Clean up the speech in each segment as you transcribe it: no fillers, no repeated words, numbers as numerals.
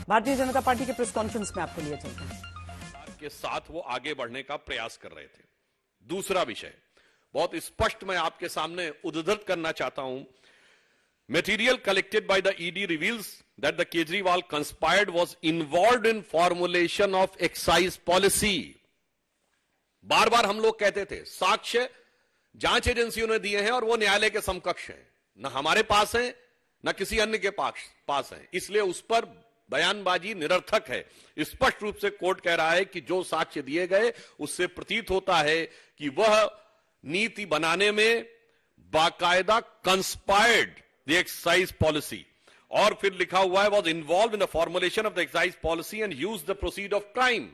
Bharatiya Janata party के press conference में आपको लिए चलते हैं। के साथ वो आगे बढ़ने का प्रयास कर रहे थे। दूसरा विषय बहुत स्पष्ट मैं आपके सामने उद्धृत करना चाहता हूं। Material collected by the ED reveals that the Kejriwal conspired was involved in formulation of excise policy. बार बार हम लोग कहते थे साक्ष्य जांच एजेंसियों ने दिए हैं और वो न्यायालय के समकक्ष हैं, न हमारे पास है न किसी अन्य के पास है, इसलिए उस पर बयानबाजी निरर्थक है। स्पष्ट रूप से कोर्ट कह रहा है कि जो साक्ष्य दिए गए उससे प्रतीत होता है कि वह नीति बनाने में बाकायदा कंस्पायर्ड द एक्साइज पॉलिसी, और फिर लिखा हुआ है was involve in the formulation of the excise policy and use the proceed of crime,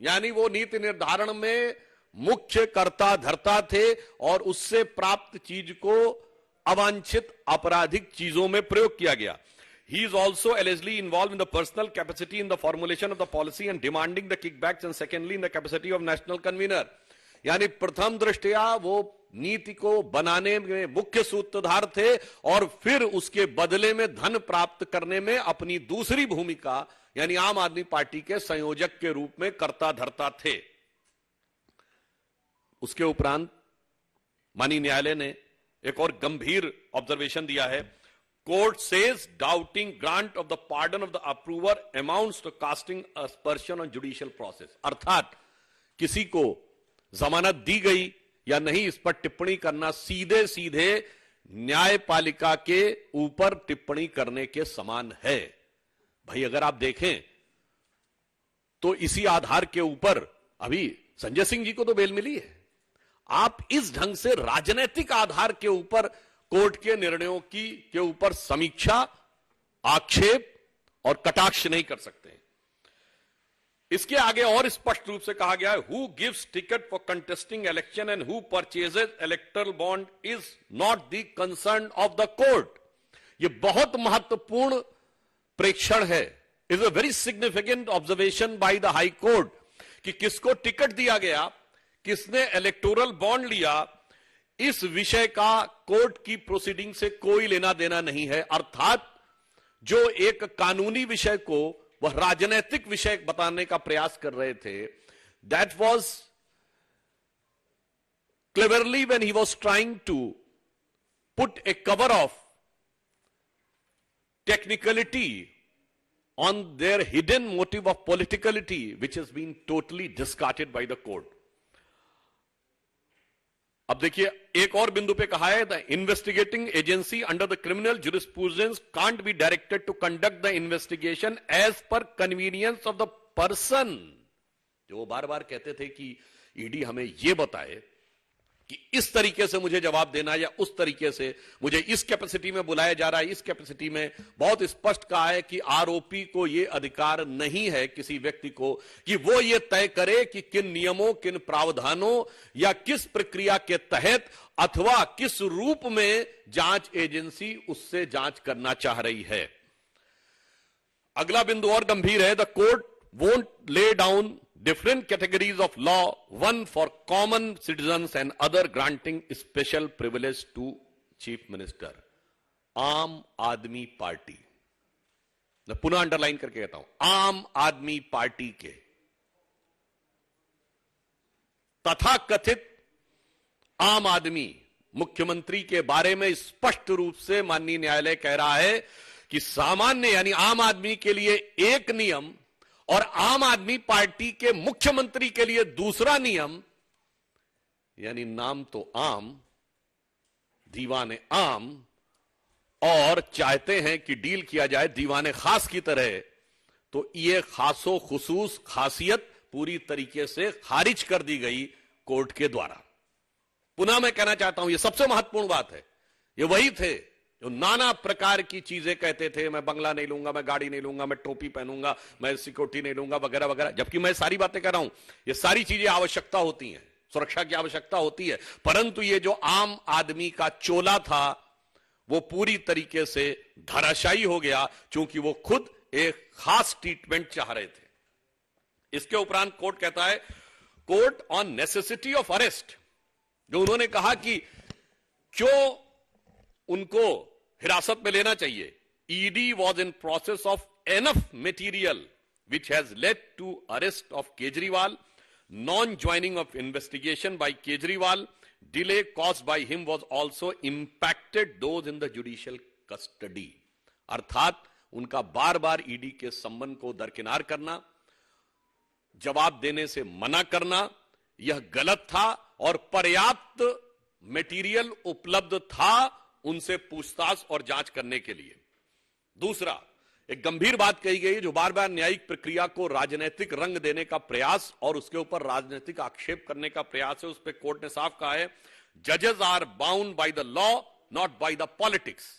यानी वो नीति निर्धारण में मुख्य कर्ता धर्ता थे और उससे प्राप्त चीज को अवांछित आपराधिक चीजों में प्रयोग किया गया। He is also allegedly involved in the personal capacity in the formulation of the policy and demanding the kickbacks, and secondly in the capacity of national convener. यानी प्रथम दृष्टया वो नीति को बनाने में मुख्य सूत्रधार थे और फिर उसके बदले में धन प्राप्त करने में अपनी दूसरी भूमिका यानी आम आदमी पार्टी के संयोजक के रूप में कर्ता धर्ता थे। उसके उपरांत माननीय न्यायालय ने एक और गंभीर ऑब्जर्वेशन दिया है। Court says doubting grant of the pardon of the approver amounts to casting aspersion on judicial process. अर्थात किसी को जमानत दी गई या नहीं इस पर टिप्पणी करना सीधे सीधे न्यायपालिका के ऊपर टिप्पणी करने के समान है। भाई अगर आप देखें तो इसी आधार के ऊपर अभी संजय सिंह जी को तो बेल मिली है। आप इस ढंग से राजनीतिक आधार के ऊपर कोर्ट के निर्णयों के ऊपर समीक्षा, आक्षेप और कटाक्ष नहीं कर सकते। इसके आगे और स्पष्ट रूप से कहा गया है who gives ticket for contesting election and who purchases electoral bond is not the concern of the court. यह बहुत महत्वपूर्ण प्रेक्षण है, is a very significant observation by the high court कि किसको टिकट दिया गया, किसने इलेक्टोरल बॉन्ड लिया, इस विषय का कोर्ट की प्रोसीडिंग से कोई लेना देना नहीं है। अर्थात जो एक कानूनी विषय को वह राजनीतिक विषय बताने का प्रयास कर रहे थे, that was cleverly when he was trying to put a cover of technicality on their hidden motive of politicality which has been totally discarded by the court. अब देखिए एक और बिंदु पे कहा है the investigating agency under the criminal jurisprudence can't be directed to conduct the investigation as per convenience of the person. जो वो बार बार कहते थे कि ईडी हमें ये बताए कि इस तरीके से मुझे जवाब देना या उस तरीके से मुझे इस कैपेसिटी में बुलाया जा रहा है, इस कैपेसिटी में। बहुत स्पष्ट कहा है कि आरोपी को यह अधिकार नहीं है किसी व्यक्ति को कि वो ये तय करे कि किन नियमों, किन प्रावधानों या किस प्रक्रिया के तहत अथवा किस रूप में जांच एजेंसी उससे जांच करना चाह रही है। अगला बिंदु और गंभीर है। The court won't lay down different categories of law, one for common citizens and other granting special privilege to chief minister. आम आदमी पार्टी, मैं पुनः अंडरलाइन करके कहता हूं, आम आदमी पार्टी के तथा कथित आम आदमी मुख्यमंत्री के बारे में स्पष्ट रूप से माननीय न्यायालय कह रहा है कि सामान्य यानी आम आदमी के लिए एक नियम और आम आदमी पार्टी के मुख्यमंत्री के लिए दूसरा नियम, यानी नाम तो आम, दीवाने आम, और चाहते हैं कि डील किया जाए दीवाने खास की तरह, तो यह खासो खुसूस खासियत पूरी तरीके से खारिज कर दी गई कोर्ट के द्वारा। पुनः मैं कहना चाहता हूं यह सबसे महत्वपूर्ण बात है। ये वही थे जो नाना प्रकार की चीजें कहते थे, मैं बंगला नहीं लूंगा, मैं गाड़ी नहीं लूंगा, मैं टोपी पहनूंगा, मैं सिक्योरिटी नहीं लूंगा वगैरह वगैरह। जबकि मैं सारी बातें कर रहा हूं, ये सारी चीजें आवश्यकता होती हैं, सुरक्षा की आवश्यकता होती है, परंतु ये जो आम आदमी का चोला था वो पूरी तरीके से धराशायी हो गया, क्योंकि वो खुद एक खास ट्रीटमेंट चाह रहे थे। इसके उपरांत कोर्ट कहता है court on necessity of arrest, जो उन्होंने कहा कि क्यों उनको हिरासत में लेना चाहिए। ED was in process of enough material which has led to arrest of Kejriwal, non-joining of investigation by Kejriwal, delay caused by him was also impacted those in the judicial custody. अर्थात उनका बार बार ED के संबंध को दरकिनार करना, जवाब देने से मना करना, यह गलत था और पर्याप्त मटेरियल उपलब्ध था उनसे पूछताछ और जांच करने के लिए। दूसरा, एक गंभीर बात कही गई जो बार बार न्यायिक प्रक्रिया को राजनीतिक रंग देने का प्रयास और उसके ऊपर राजनीतिक आक्षेप करने का प्रयास है। उस पर कोर्ट ने साफ कहा है, जजेस are bound by the law not by the politics.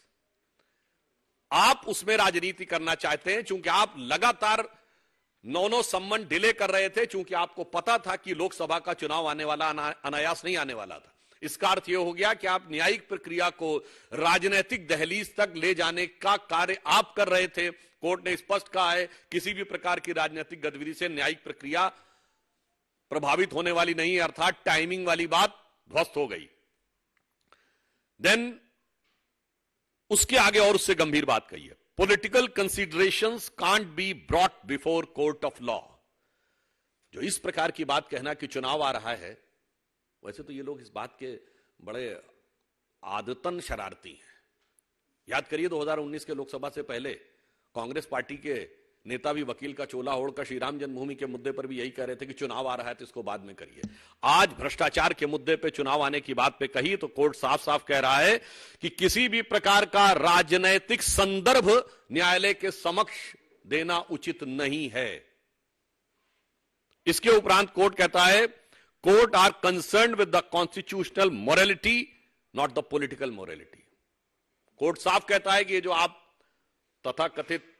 आप उसमें राजनीति करना चाहते हैं चूंकि आप लगातार 9 सम्मन डिले कर रहे थे, चूंकि आपको पता था कि लोकसभा का चुनाव आने वाला, अनायास नहीं आने वाला था। इसका अर्थ यह हो गया कि आप न्यायिक प्रक्रिया को राजनीतिक दहलीज तक ले जाने का कार्य आप कर रहे थे। कोर्ट ने स्पष्ट कहा है, किसी भी प्रकार की राजनीतिक गतिविधि से न्यायिक प्रक्रिया प्रभावित होने वाली नहीं है, अर्थात टाइमिंग वाली बात ध्वस्त हो गई। देन उसके आगे और उससे गंभीर बात कही है, political considerations can't be brought before court of law. जो इस प्रकार की बात कहना कि चुनाव आ रहा है, वैसे तो ये लोग इस बात के बड़े आदतन शरारती हैं। याद करिए 2019 के लोकसभा से पहले कांग्रेस पार्टी के नेता भी वकील का चोला ओढ़कर श्री राम जन्मभूमि के मुद्दे पर भी यही कह रहे थे कि चुनाव आ रहा है तो इसको बाद में करिए। आज भ्रष्टाचार के मुद्दे पे चुनाव आने की बात पे कही तो कोर्ट साफ साफ कह रहा है कि किसी भी प्रकार का राजनैतिक संदर्भ न्यायालय के समक्ष देना उचित नहीं है। इसके उपरांत कोर्ट कहता है, court are concern with the constitutional morality not the political morality. Court साफ कहता है कि ये जो आप तथाकथित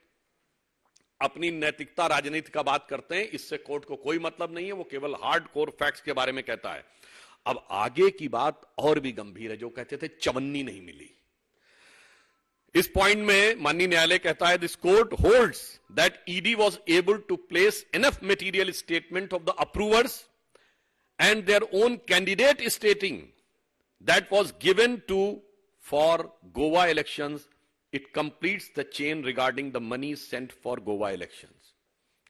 अपनी नैतिकता राजनीति का बात करते हैं, इससे कोर्ट को कोई मतलब नहीं है, वो केवल हार्ड कोर फैक्ट्स के बारे में कहता है। अब आगे की बात और भी गंभीर है, जो कहते थे चवन्नी नहीं मिली। इस पॉइंट में माननीय न्यायालय कहता है, this court holds that ED was able to place enough material statement of the approvers and their own candidate stating that was given to for Goa elections, it completes the chain regarding the money sent for Goa elections।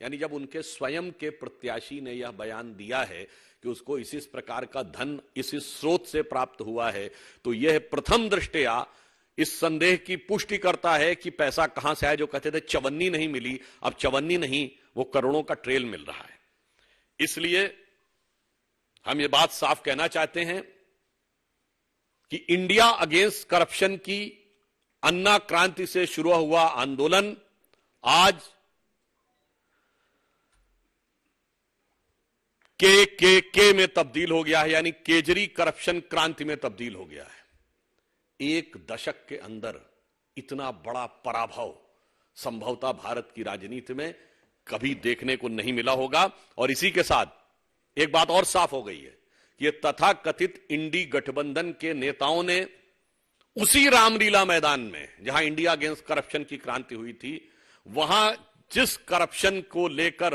यानी जब उनके स्वयं के प्रत्याशी ने यह बयान दिया है कि उसको इस प्रकार का धन इस स्रोत से प्राप्त हुआ है, तो यह प्रथम दृष्टया इस संदेह की पुष्टि करता है कि पैसा कहां से आया। जो कहते थे चवन्नी नहीं मिली, अब चवन्नी नहीं, वो करोड़ों का ट्रेल मिल रहा है। इसलिए हम ये बात साफ कहना चाहते हैं कि इंडिया अगेंस्ट करप्शन की अन्ना क्रांति से शुरू हुआ आंदोलन आज के में तब्दील हो गया है, यानी केजरी करप्शन क्रांति में तब्दील हो गया है। एक दशक के अंदर इतना बड़ा पराभव संभवतः भारत की राजनीति में कभी देखने को नहीं मिला होगा। और इसी के साथ एक बात और साफ हो गई है कि ये तथाकथित इंडी गठबंधन के नेताओं ने उसी रामलीला मैदान में जहां इंडिया अगेंस्ट करप्शन की क्रांति हुई थी, वहां जिस करप्शन को लेकर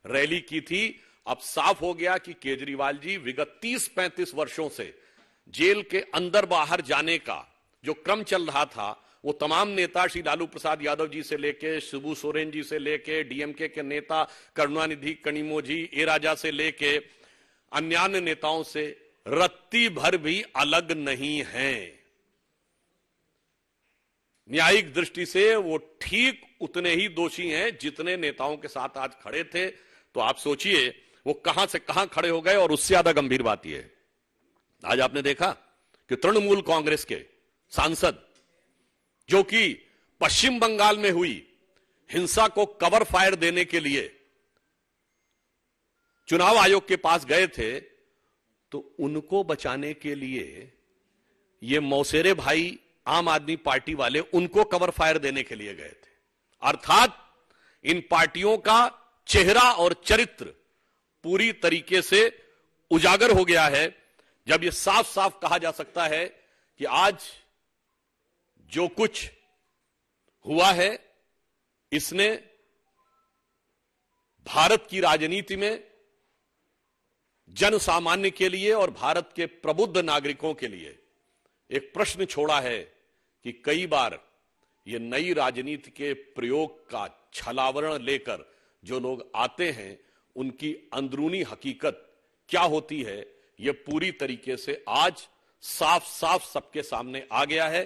रैली की थी, अब साफ हो गया कि केजरीवाल जी विगत 30-35 वर्षों से जेल के अंदर बाहर जाने का जो क्रम चल रहा था, वो तमाम नेता श्री लालू प्रसाद यादव जी से लेके शिबू सोरेन जी से लेके डीएमके के नेता करुणानिधि कनिमोझी ए राजा से लेके अन्य नेताओं से रत्ती भर भी अलग नहीं हैं। न्यायिक दृष्टि से वो ठीक उतने ही दोषी हैं जितने नेताओं के साथ आज खड़े थे। तो आप सोचिए वो कहां से कहां खड़े हो गए। और उससे ज्यादा गंभीर बात यह है, आज आपने देखा कि तृणमूल कांग्रेस के सांसद जो कि पश्चिम बंगाल में हुई हिंसा को कवर फायर देने के लिए चुनाव आयोग के पास गए थे, तो उनको बचाने के लिए ये मौसेरे भाई आम आदमी पार्टी वाले उनको कवर फायर देने के लिए गए थे। अर्थात इन पार्टियों का चेहरा और चरित्र पूरी तरीके से उजागर हो गया है, जब यह साफ साफ कहा जा सकता है कि आज जो कुछ हुआ है इसने भारत की राजनीति में जन सामान्य के लिए और भारत के प्रबुद्ध नागरिकों के लिए एक प्रश्न छोड़ा है कि कई बार यह नई राजनीति के प्रयोग का छलावरण लेकर जो लोग आते हैं उनकी अंदरूनी हकीकत क्या होती है, यह पूरी तरीके से आज साफ साफ सबके सामने आ गया है।